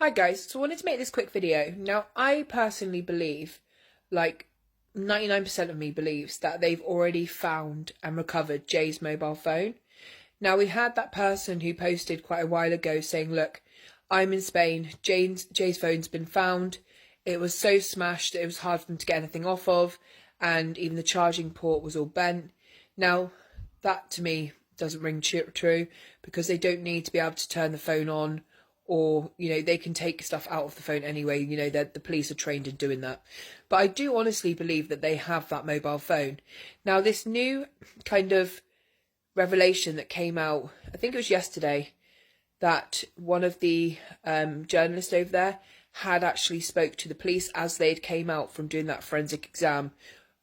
Hi guys, so I wanted to make this quick video. Now, I personally believe, like 99% of me believes, that they've already found and recovered Jay's mobile phone. Now, we had that person who posted quite a while ago saying, look, I'm in Spain, Jay's phone's been found. It was so smashed that it was hard for them to get anything off of, and even the charging port was all bent. Now, that to me doesn't ring true, because they don't need to be able to turn the phone on, or, you know, they can take stuff out of the phone anyway. You know, the police are trained in doing that. But I do honestly believe that they have that mobile phone. Now, this new kind of revelation that came out, I think it was yesterday, that one of the journalists over there had actually spoke to the police as they'd came out from doing that forensic exam.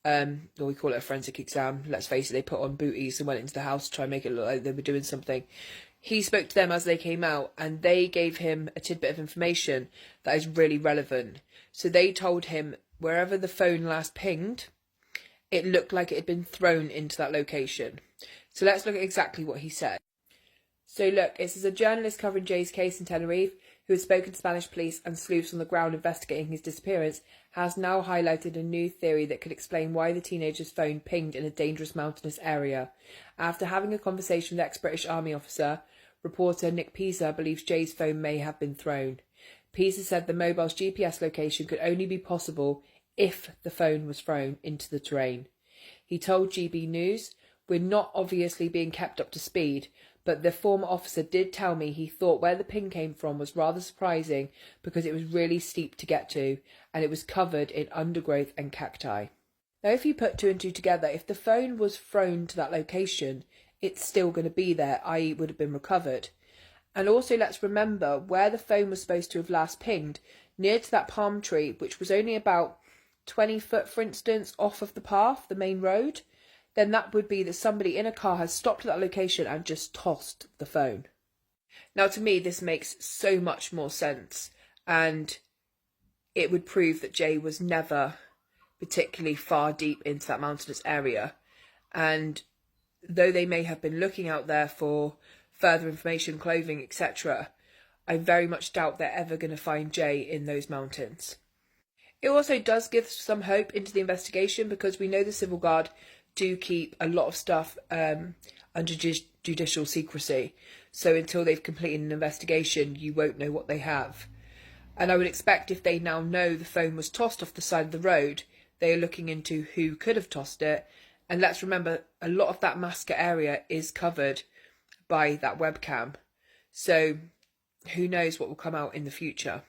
Or we call it a forensic exam. Let's face it, they put on booties and went into the house to try and make it look like they were doing something. He spoke to them as they came out, and they gave him a tidbit of information that is really relevant. So they told him wherever the phone last pinged, it looked like it had been thrown into that location. So let's look at exactly what he said. So look, this is a journalist covering Jay's case in Tenerife, who has spoken to Spanish police and sleuths on the ground investigating his disappearance, has now highlighted a new theory that could explain why the teenager's phone pinged in a dangerous mountainous area. After having a conversation with ex-British Army officer, reporter Nick Pisa believes Jay's phone may have been thrown. Pisa said the mobile's GPS location could only be possible if the phone was thrown into the terrain. He told GB News, "We're not obviously being kept up to speed, but the former officer did tell me he thought where the ping came from was rather surprising because it was really steep to get to, and it was covered in undergrowth and cacti." Now, if you put two and two together, if the phone was thrown to that location, it's still going to be there, i.e. would have been recovered. And also, let's remember where the phone was supposed to have last pinged, near to that palm tree, which was only about 20 foot, for instance, off of the path, the main road. Then that would be that somebody in a car has stopped at that location and just tossed the phone. Now, to me, this makes so much more sense, and it would prove that Jay was never particularly far deep into that mountainous area. And though they may have been looking out there for further information, clothing, etc., I very much doubt they're ever going to find Jay in those mountains. It also does give some hope into the investigation, because we know the Civil Guard do keep a lot of stuff under judicial secrecy. So until they've completed an investigation, you won't know what they have. And I would expect if they now know the phone was tossed off the side of the road, they are looking into who could have tossed it. And let's remember, a lot of that Masca area is covered by that webcam. So who knows what will come out in the future.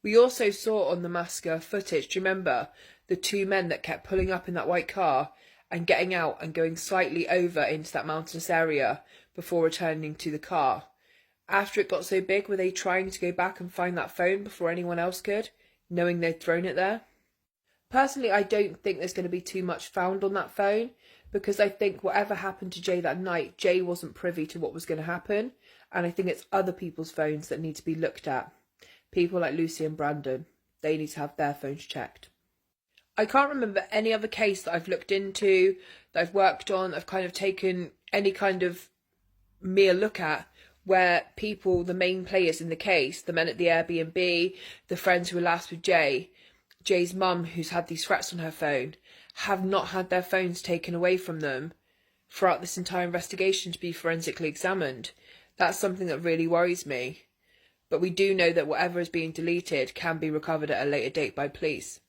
We also saw on the Masca footage, do you remember, the two men that kept pulling up in that white car and getting out and going slightly over into that mountainous area before returning to the car? After it got so big, were they trying to go back and find that phone before anyone else could, knowing they'd thrown it there? Personally, I don't think there's going to be too much found on that phone, because I think whatever happened to Jay that night, Jay wasn't privy to what was going to happen, and I think it's other people's phones that need to be looked at. People like Lucy and Brandon, they need to have their phones checked. I can't remember any other case that I've looked into, that I've worked on, I've kind of taken any kind of mere look at, where people, the main players in the case, the men at the Airbnb, the friends who were last with Jay, Jay's mum, who's had these threats on her phone, have not had their phones taken away from them throughout this entire investigation to be forensically examined. That's something that really worries me. But we do know that whatever is being deleted can be recovered at a later date by police.